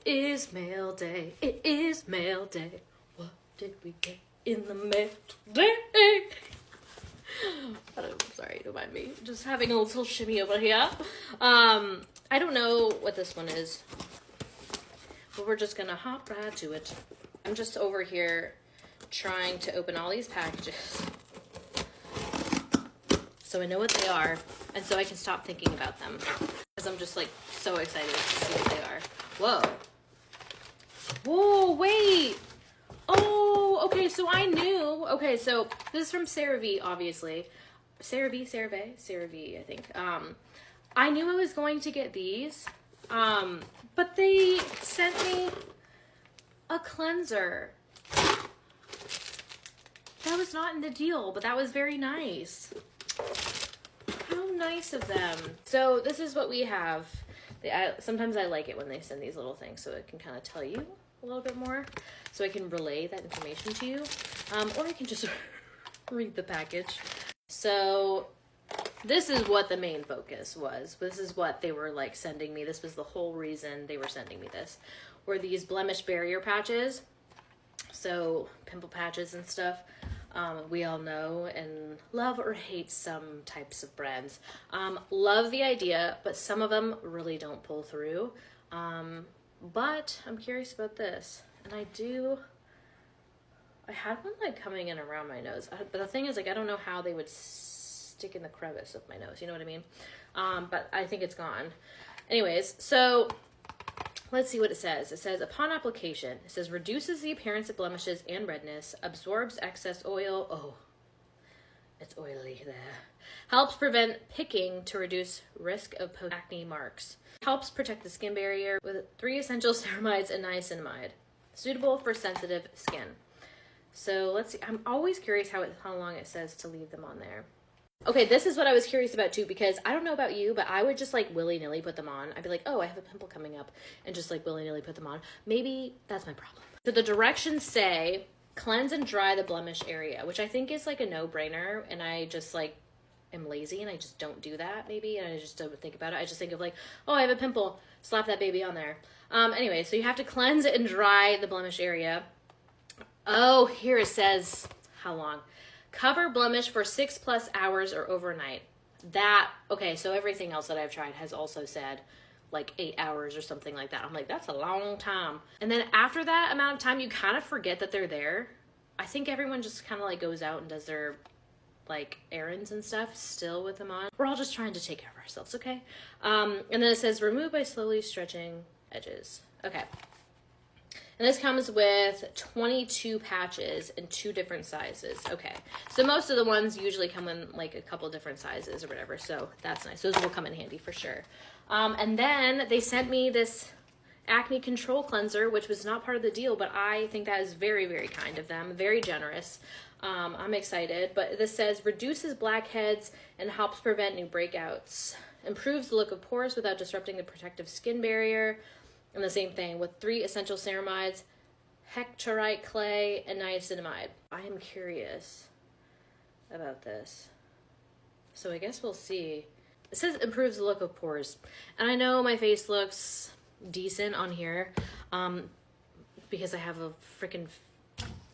is mail day. It is mail day. What did we get in the mail today? I'm sorry, don't mind me. Just having a little shimmy over here. I don't know what this one is, but we're just gonna hop right to it. I'm just over here trying to open all these packages so I know what they are, and so I can stop thinking about them, because I'm just like so excited to see what they are. Whoa. Whoa, wait. Oh, okay, so I knew. Okay, so this is from CeraVe, obviously. CeraVe, I think. I knew I was going to get these, but they sent me a cleanser. That was not in the deal, but that was very nice. How nice of them. So this is what we have. Sometimes I like it when they send these little things so it can kind of tell you a little bit more, so I can relay that information to you, or I can just read the package. So this is what the main focus was. This is what they were like sending me. This was the whole reason they were sending me this, were these blemish barrier patches. So pimple patches and stuff. We all know and love or hate some types of brands. Love the idea, but some of them really don't pull through. But I'm curious about this, and I had one like coming in around my nose, but the thing is, like, I don't know how they would stick in the crevice of my nose, you know what I mean? But I think it's gone. Anyways, so let's see what it says. It says, upon application, it says, reduces the appearance of blemishes and redness, absorbs excess oil. Oh, it's oily there. Helps prevent picking to reduce risk of post-acne marks. Helps protect the skin barrier with 3 essential ceramides and niacinamide. Suitable for sensitive skin. So let's see. I'm always curious how long it says to leave them on there. Okay, this is what I was curious about too, because I don't know about you, but I would just like willy-nilly put them on. I'd be like, oh, I have a pimple coming up, and just like willy-nilly put them on. Maybe that's my problem. So the directions say, cleanse and dry the blemish area, which I think is like a no-brainer, and I just like am lazy and I just don't do that maybe, and I just don't think about it. I just think of like, oh, I have a pimple, slap that baby on there. Anyway, so you have to cleanse and dry the blemish area. Oh, here it says how long. Cover blemish for 6+ hours or overnight. Okay, so everything else that I've tried has also said like 8 hours or something like that. I'm like, that's a long time. And then after that amount of time, you kind of forget that they're there. I think everyone just kind of like goes out and does their like errands and stuff still with them on. We're all just trying to take care of ourselves, okay? And then it says remove by slowly stretching edges. Okay. And this comes with 22 patches in 2 different sizes. Okay, so most of the ones usually come in like a couple different sizes or whatever, so that's nice. Those will come in handy for sure. And then they sent me this acne control cleanser, which was not part of the deal, but I think that is very, very kind of them, very generous. I'm excited, but this says reduces blackheads and helps prevent new breakouts, improves the look of pores without disrupting the protective skin barrier. And the same thing with 3 essential ceramides, hectorite clay, and niacinamide. I am curious about this. So I guess we'll see. It says improves the look of pores. And I know my face looks decent on here because I have a freaking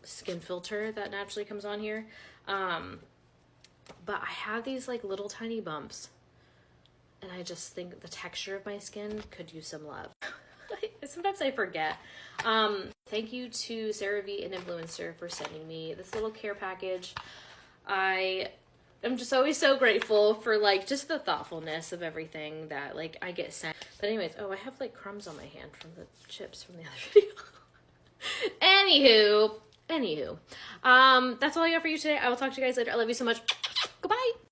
skin filter that naturally comes on here. But I have these like little tiny bumps. And I just think the texture of my skin could use some love. Sometimes I forget. Thank you to CeraVe and Influencer for sending me this little care package. I am just always so grateful for like just the thoughtfulness of everything that like I get sent. But anyways, oh, I have like crumbs on my hand from the chips from the other video. Anywho, that's all I got for you today. I will talk to you guys later. I love you so much.